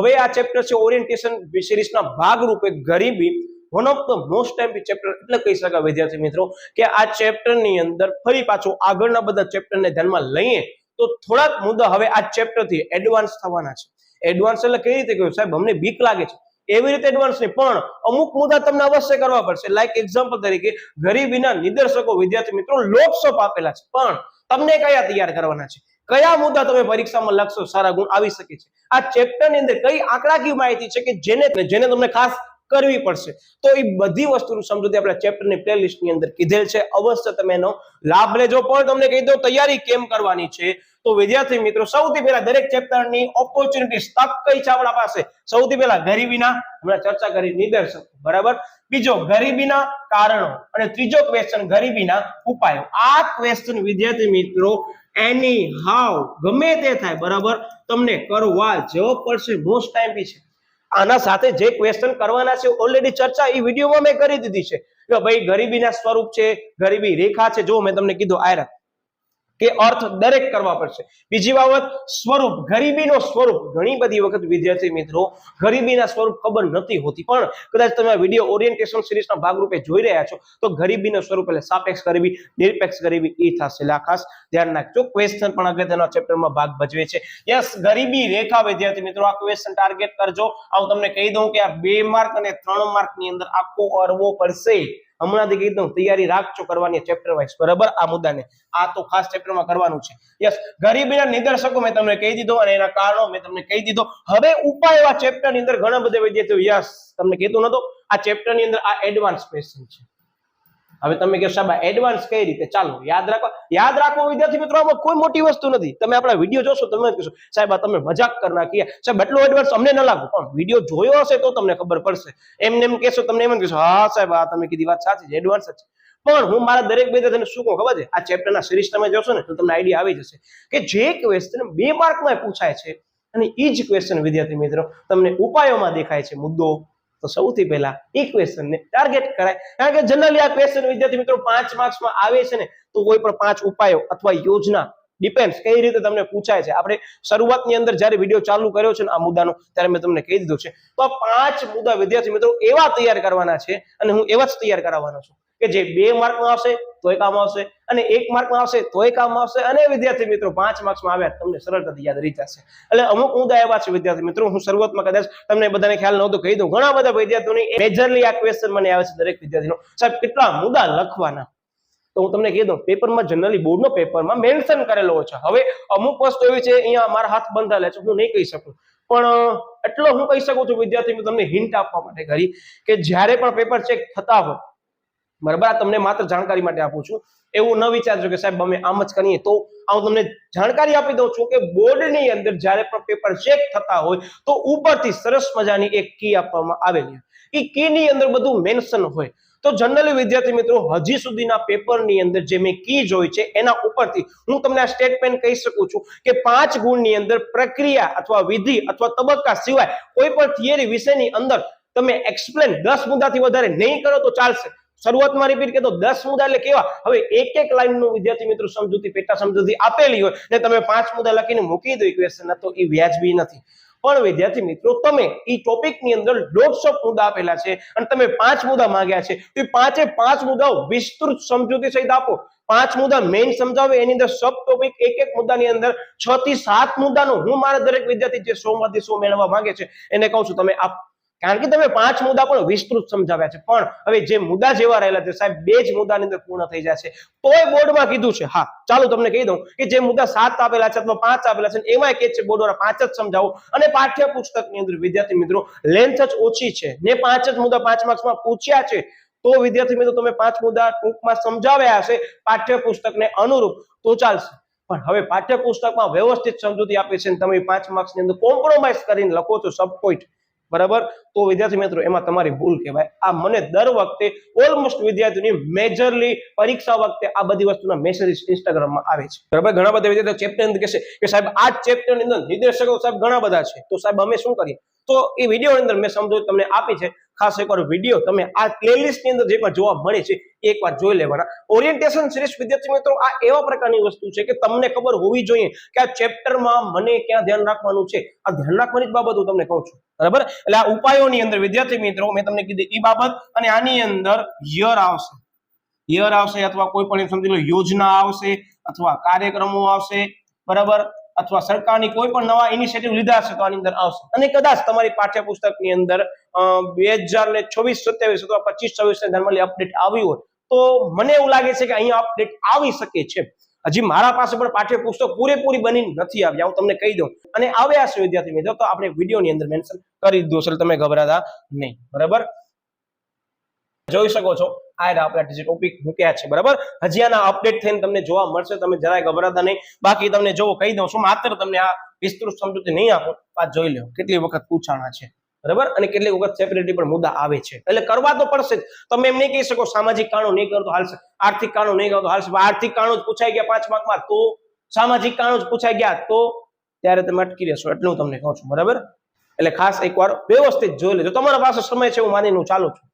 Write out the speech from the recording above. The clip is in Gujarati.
હવે આ ચેપ્ટર છે ઓરિએન્ટેશન સિરીઝના ભાગરૂપે ગરીબી one of the most time chapter એટલે કહી શકાય વિદ્યાર્થી મિત્રો કે આ ચેપ્ટર ની અંદર ફરી પાછું આગળના બધા ચેપ્ટરને ધ્યાનમાં લઈએ તો થોડાક મુદ્દા હવે આ ચેપ્ટર થી એડવાન્સ થવાના છે. એડવાન્સ એટલે કઈ રીતે કહ્યું સાહેબ અમને બીક લાગે છે એવી રીતે એડવાન્સ નહીં, પણ અમુક મુદ્દા તમને અવશ્ય કરવા પડશે. લાઈક એક્ઝામ્પલ તરીકે ગરીબીના નિદર્શકો વિદ્યાર્થી મિત્રો લોકસપ આપેલા છે, પણ તમને કયા તૈયાર કરવાના છે, કયા મુદ્દા તમે પરીક્ષામાં લખશો સારા ગુણ આવી શકે છે, આ ચેપ્ટર ની અંદર કઈ આંકડાકીય માહિતી છે કે જેને તમને ખાસ કરવી પડશે. તો એ બધી વસ્તુનું સમજૂતી આપણા ચેપ્ટરની પ્લેલિસ્ટ ની અંદર કીધેલ છે, અવશ્ય તમે એનો લાભ લેજો. પણ તમને કહી દઉં તૈયારી કેમ કરવાની છે. તો વિદ્યાર્થી મિત્રો સૌથી પહેલા દરેક ચેપ્ટરની ઓપોર્ચ્યુનિટી તક કઈ છે આપણા પાસે. સૌથી પહેલા ગરીબીના હમણાં ચર્ચા કરી નિદર્શકો, બરાબર. બીજો ગરીબીના કારણો અને ત્રીજો ક્વેશ્ચન ગરીબીના ઉપાયો. આ ક્વેશ્ચન વિદ્યાર્થી મિત્રો એની હાવ ગમે તે થાય બરાબર તમને કરવા જવાબ પડશે. મોસ્ટ ટાઈમ છે. આના સાથે જે ક્વેશ્ચન કરવાના છે ઓલરેડી ચર્ચા એ વિડીયોમાં મેં કરી દીધી છે કે ભાઈ ગરીબીના સ્વરૂપ છે, ગરીબી રેખા છે, જો મેં તમને કીધું આયરા કે અર્થ દરેક કરવા પડશે. બીજી બાબત સ્વરૂપ, ગરીબીનો સ્વરૂપ. ઘણી બધી વખત વિદ્યાર્થી મિત્રો ગરીબીના સ્વરૂપ ખબર નથી હોતી, પણ કદાચ તમે વિડીયો ઓરિએન્ટેશન સિરીઝના ભાગરૂપે જોઈ રહ્યા છો તો ગરીબીનું સ્વરૂપ એટલે સાપેક્ષ ગરીબી, નિરપેક્ષ ગરીબી એ થશે. એટલે ખાસ ધ્યાન રાખજો. ક્વેશ્ચન પણ અગત્યના ચેપ્ટરમાં ભાગ ભજવે છે. યસ, ગરીબી રેખા વિદ્યાર્થી મિત્રો આ ક્વેશ્ચન ટાર્ગેટ કરજો. હું તમને કહી દઉં કે આ 2 માર્ક અને 3 માર્ક ની અંદર આખો અરવો પડશે. હમણાંથી કહી દઉં તૈયારી રાખજો કરવાની ચેપ્ટર વાઇઝ, બરાબર. આ મુદ્દાને આ તો ખાસ ચેપ્ટરમાં કરવાનું છે. યસ, ગરીબીના નિદર્શકો મેં તમને કહી દીધો અને એના કારણો મેં તમને કહી દીધો. હવે ઉપાયો આ ચેપ્ટર ની અંદર ઘણા બધા વિદ્યાર્થીઓ યસ તમને કીધું નતો આ ચેપ્ટર ની અંદર આ એડવાન્સ ક્વેશ્ચન છે. હવે તમે કહો સાહેબ એડવાન્સ કઈ રીતે, ચાલો યાદ રાખો વિદ્યાર્થી મિત્રો. આમાં કોઈ મોટી વસ્તુ નથી. તમે આપણા વિડીયો જોશો તમે કહેશો સાહેબ આ તમે મજાક કરી નાખી સાહેબ, એટલો એડવાન્સ અમને ન લાગુ, પણ વિડીયો જોયો હશે તો તમને ખબર પડશે. એમને એમ કહેશો તમને એમ કહેશો હા સાહેબ આ તમે કીધી વાત સાચી છે, એડવાન્સ જ છે. પણ હું મારા દરેક વિદ્યાર્થીને શું કહું ખબર છે, આ ચેપ્ટરના સિરીઝ તમે જોશો ને તો તમને આઈડિયા આવી જશે કે જે ક્વેશ્ચન 2 માર્કમાં પૂછાય છે અને એ જ ક્વેશ્ચન વિદ્યાર્થી મિત્રો તમને ઉપાયોમાં દેખાય છે મુદ્દો, તો સૌથી પહેલા એ ક્વેશ્ચનને ટાર્ગેટ કરાય. કારણ કે જનરલી આ ક્વેશ્ચન વિદ્યાર્થી મિત્રો 5 માર્ક્સમાં આવે છે ને તો કોઈ પણ 5 ઉપાયો અથવા યોજના ડિપેન્ડ્સ કઈ રીતે તમને પૂછાય છે. આપણે શરૂઆતની અંદર જ્યારે વિડીયો ચાલુ કર્યો છે ને આ મુદ્દાનો ત્યારે મેં તમને કહી દીધું છે. તો આ 5 મુદ્દા વિદ્યાર્થી મિત્રો એવા તૈયાર કરવાના છે અને હું એવા જ તૈયાર કરાવવાનો છું કે જે 2 માર્કમાં આવશે તોય કામ આવશે અને 1 માર્કમાં આવશે તોય કામ આવશે અને વિદ્યાર્થી મિત્રો 5 માર્ક્સમાં આવ્યા તમને સરળતાથી યાદ રહી જશે. એટલે અમુક મુદ્દા એવા છે વિદ્યાર્થી મિત્રો, હું શરૂઆતમાં કદાચ તમને બધાને ખ્યાલ નહોતો કહી દઉં. ઘણા બધા વિદ્યાર્થીઓની મેજરલી આ ક્વેશ્ચન મને આવે છે દરેક વિદ્યાર્થીનો સાહેબ કેટલા મુદ્દા લખવાના. તો હું તમને કહી દઉં પેપરમાં જનરલી બોર્ડનો પેપરમાં મેન્શન કરેલો હોય છે. હવે અમુક વસ્તુ એવી છે અહીંયા મારા હાથ બંધાયેલા છે હું નહીં કહી શકું, પણ એટલો હું કહી શકું છું વિદ્યાર્થી મિત્રો તમને હિન્ટ આપવા માટે કરી કે જ્યારે પણ પેપર ચેક થતા હોય બરાબર, આ તમને માત્ર જાણકારી માટે આપું છું. એવું ન વિચારજો કે સાહેબ અમે આમ જ કરીએ, તો હું તમને જાણકારી આપી દઉં છું કે બોર્ડની અંદર જ્યારે પણ પેપર ચેક થતા હોય તો ઉપરથી સરસ મજાની એક કી આપવામાં આવેલી એ કી ની અંદર બધું મેન્શન હોય. તો જનરલી વિદ્યાર્થી મિત્રો હજી સુધીના પેપરની અંદર જે મેં કી જોઈ છે એના ઉપરથી હું તમને આ સ્ટેટમેન્ટ કહી શકું છું કે 5 ગુણની અંદર પ્રક્રિયા અથવા વિધિ અથવા તબક્કા સિવાય કોઈ પણ થિયરી વિષયની અંદર તમે એક્સપ્લેન 10 મુદ્દાથી વધારે નહીં કરો તો ચાલશે. શરૂઆતમાં રિપીટ કે તો 10 મુદ્દા એટલે કેવા, હવે એક લાઈનનું વિદ્યાર્થી મિત્રો સમજૂતી પેટા સમજૂતી આપેલી હોય ને તમે 5 મુદ્દા લખીને મૂકી દો ક્વેશ્ચન, તો એ વ્યાજબી નથી. પણ વિદ્યાર્થી મિત્રો તમે એ ટોપિકની અંદર 150 મુદ્દા આપેલા છે અને તમે 5 મુદ્દા માંગ્યા છે તો એ 5 મુદ્દાઓ વિસ્તૃત સમજૂતી સહિત આપો. 5 મુદ્દા મેઇન સમજાવે એની અંદર સબ ટોપિક એક મુદ્દાની અંદર 6 થી 7 મુદ્દાનું હું મારા દરેક વિદ્યાર્થી જે 100 માંથી 100 મેળવવા માંગે છે એને કહું છું તમે આપ, કારણ કે તમે 5 મુદ્દા પણ વિસ્તૃત સમજાવ્યા છે. પણ હવે જે મુદ્દા જેવા રહેલા છે સાહેબ 2 જ મુદ્દાની અંદર પૂર્ણ થઈ જશે તોય બોર્ડમાં કીધું છે. હા ચાલો તમને કહી દઉં કે જે મુદ્દા 7 આપેલા છે અથવા 5 આપેલા છે એમાં કે છે બોર્ડ દ્વારા 5 જ સમજાવો અને પાઠ્યપુસ્તકની અંદર વિદ્યાર્થી મિત્રો લેન્થ જ ઓછી છે ને 5 જ મુદ્દા 5 માર્ક્સમાં પૂછ્યા છે તો વિદ્યાર્થી મિત્રો તમે 5 મુદ્દા ટૂંકમાં સમજાવ્યા હશે પાઠ્યપુસ્તકને અનુરૂપ તો ચાલશે. પણ હવે પાઠ્યપુસ્તકમાં વ્યવસ્થિત સમજૂતી આપે છે તમે 5 માર્ક્સની અંદર કોમ્પ્રોમાઇઝ કરીને લખો છો સબ પોઈન્ટ, બરાબર, તો વિદ્યાર્થી મિત્રો એમાં તમારી ભૂલ કહેવાય. આ મને દર વખતે ઓલમોસ્ટ વિદ્યાર્થીઓની મેજરલી પરીક્ષા વખતે આ બધી વસ્તુના મેસેજ ઇન્સ્ટાગ્રામમાં આવે છે, બરાબર. ઘણા બધા વિદ્યાર્થીઓ ચેપ્ટર અંદર કહેશે કે સાહેબ આ ચેપ્ટરની અંદર નિર્દેશકો સાહેબ ઘણા બધા છે તો સાહેબ અમે શું કરીએ, તો એ વિડીયોની અંદર મેં સમજો તમને આપી છે ખાસ એકવાર વિડીયો તમે આ પ્લેલિસ્ટ ની અંદર જે પણ જોવા મળે છે એકવાર જોઈ લેવાના. ઓરિએન્ટેશન સિરીઝ વિદ્યાર્થી મિત્રો આ એવા પ્રકારની વસ્તુ છે કે તમને ખબર હોવી જોઈએ કે આ ચેપ્ટરમાં મને ક્યાં ધ્યાન રાખવાનું છે. આ ધ્યાન રાખવાની જ બાબત હું તમને કહું છું, બરાબર. એટલે આ ઉપાયોની અંદર વિદ્યાર્થી મિત્રો મેં તમને કીધી એ બાબત, અને આની અંદર યર આવશે અથવા કોઈ પણ સમજી લો યોજના આવશે અથવા કાર્યક્રમો આવશે, બરાબર, અથવા સરકારની કોઈ પણ નવા ઇનિશિયેટિવ લીધા હશે તો આની અંદર આવશે. અને કદાચ તમારી પાઠ્યપુસ્તકની અંદર 2026-27 અથવા 25-26 ને ધ્યાનમાં લઈ અપડેટ આવી હોય તો મને એવું લાગે છે કે અહીંયા અપડેટ આવી શકે છે. હજી મારા પાસે પણ પાઠ્યપુસ્તક પૂરેપૂરી બની નથી આવી, હું તમને કહી દઉં, અને આવ્યા છે વિદ્યાર્થી મિત્રો તો આપણે વિડીયોની અંદર મેન્શન કરી દીધું છે, તમે ગભરાતા નહીં, બરાબર. જોઈ શકો છો આ આપણા જે ટોપિક મૂક્યા છે, બરાબર. હજી આના અપડેટ થઈને તમને જોવા મળશે, તમે જરાય ગભરાતા નહીં. બાકી તમને જો કહી દઉં છું, માત્ર તમને આ વિસ્તૃત સમજૂતી નહીં આપો, આ જોઈ લો કેટલી વખત પૂછાણા છે, બરાબર, અને કેટલી વખત સેપરેટલી પણ મુદ્દા આવે છે, એટલે કરવા તો પડશે જ. તમે એમ નહીં કહી શકો સામાજિક કારણો નહીં કરો તો હાલશે, આર્થિક કારણો નહીં કરો તો હાલશે. આર્થિક કારણો જ પૂછાઈ ગયા 5 માર્કમાં તો, સામાજિક કારણો જ પૂછાઈ ગયા તો ત્યારે તમે અટકી રહેશો, એટલું હું તમને કહું છું, બરાબર. એટલે ખાસ એકવાર વ્યવસ્થિત જોઈ લેજો. તમારા પાસે સમય છે, હું માનીને ચાલુ છું.